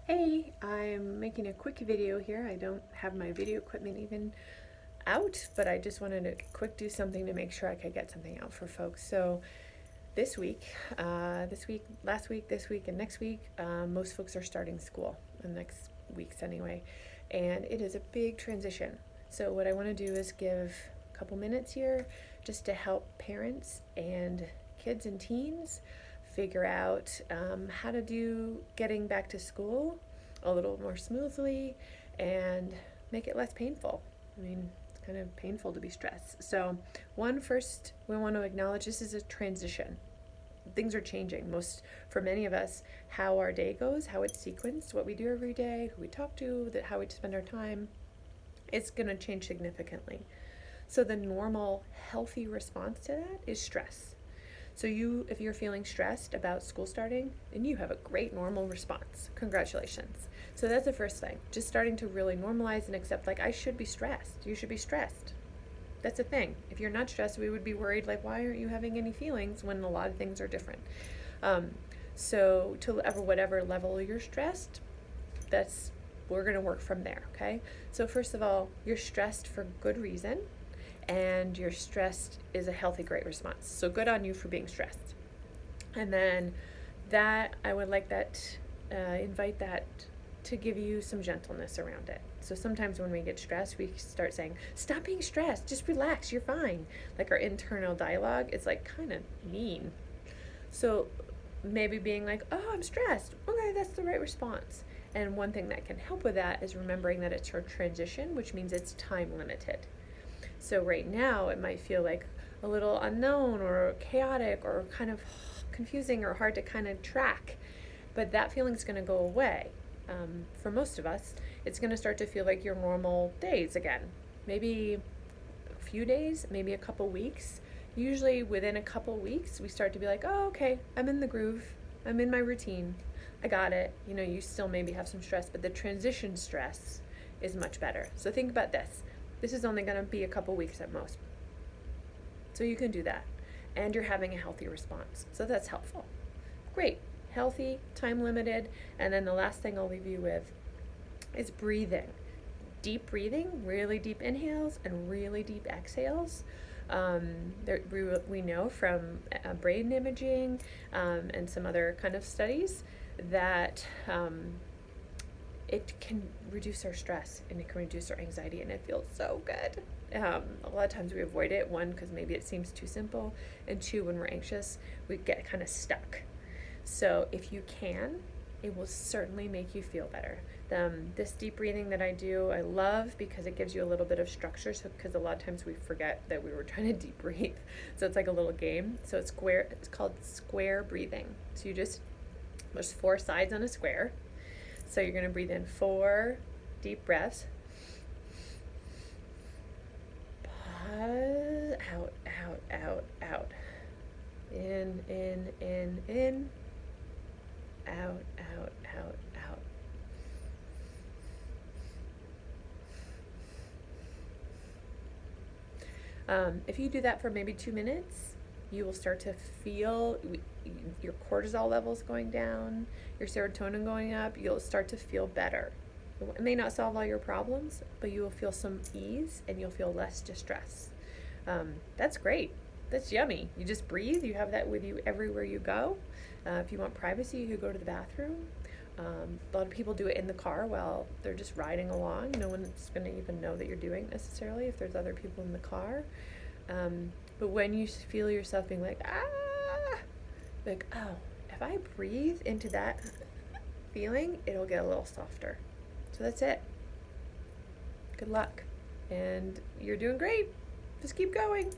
Hey, I'm making a quick video here. I don't have my video equipment even out, but I just wanted to quick do something to make sure I could get something out for folks. So last week, this week, and next week, most folks are starting school, the next weeks anyway, and it is a big transition. So what I want to do is give a couple minutes here just to help parents and kids and teens figure out how to do getting back to school a little more smoothly and make it less painful. I mean, it's kind of painful to be stressed. So, first, we want to acknowledge this is a transition. Things are changing. For many of us, how our day goes, how it's sequenced, what we do every day, who we talk to, how we spend our time, it's going to change significantly. So, the normal, healthy response to that is stress. So if you're feeling stressed about school starting, then you have a great normal response. Congratulations. So that's the first thing. Just starting to really normalize and accept, like, I should be stressed. You should be stressed. That's a thing. If you're not stressed, we would be worried, like, why aren't you having any feelings when a lot of things are different? So to whatever level you're stressed, we're going to work from there, okay? So first of all, you're stressed for good reason, and you're stressed is a healthy, great response. So good on you for being stressed. And then I would like invite that to give you some gentleness around it. So sometimes when we get stressed, we start saying, stop being stressed, just relax, you're fine. Like our internal dialogue is like kind of mean. So maybe being like, oh, I'm stressed. Okay, that's the right response. And one thing that can help with that is remembering that it's a transition, which means it's time limited. So right now it might feel like a little unknown or chaotic or kind of confusing or hard to kind of track, but that feeling is going to go away. For most of us, it's going to start to feel like your normal days again. Maybe a few days, maybe a couple weeks. Usually within a couple weeks, we start to be like, oh, okay, I'm in the groove. I'm in my routine. I got it. You still maybe have some stress, but the transition stress is much better. So think about this. This is only going to be a couple weeks at most. So you can do that. And you're having a healthy response. So that's helpful. Great. Healthy, time limited. And then the last thing I'll leave you with is breathing. Deep breathing, really deep inhales and really deep exhales. We know from brain imaging and some other kind of studies that it can reduce our stress and it can reduce our anxiety, and it feels so good. A lot of times we avoid it, one, because maybe it seems too simple, and two, when we're anxious, we get kind of stuck. So if you can, it will certainly make you feel better. This deep breathing that I do, I love because it gives you a little bit of structure. So because a lot of times we forget that we were trying to deep breathe. So it's like a little game. So it's called square breathing. So there's 4 sides on a square. So you're going to breathe in 4 deep breaths. Pause, out, out, out, out. In, out, out, out, out. If you do that for maybe 2 minutes, you will start to feel your cortisol levels going down, your serotonin going up. You'll start to feel better. It may not solve all your problems, but you will feel some ease and you'll feel less distress. That's great. That's yummy. You just breathe. You have that with you everywhere you go. If you want privacy, you could go to the bathroom. A lot of people do it in the car while they're just riding along. No one's going to even know that you're doing it necessarily if there's other people in the car. But when you feel yourself being like, like, oh, if I breathe into that feeling, it'll get a little softer. So that's it. Good luck. And you're doing great. Just keep going.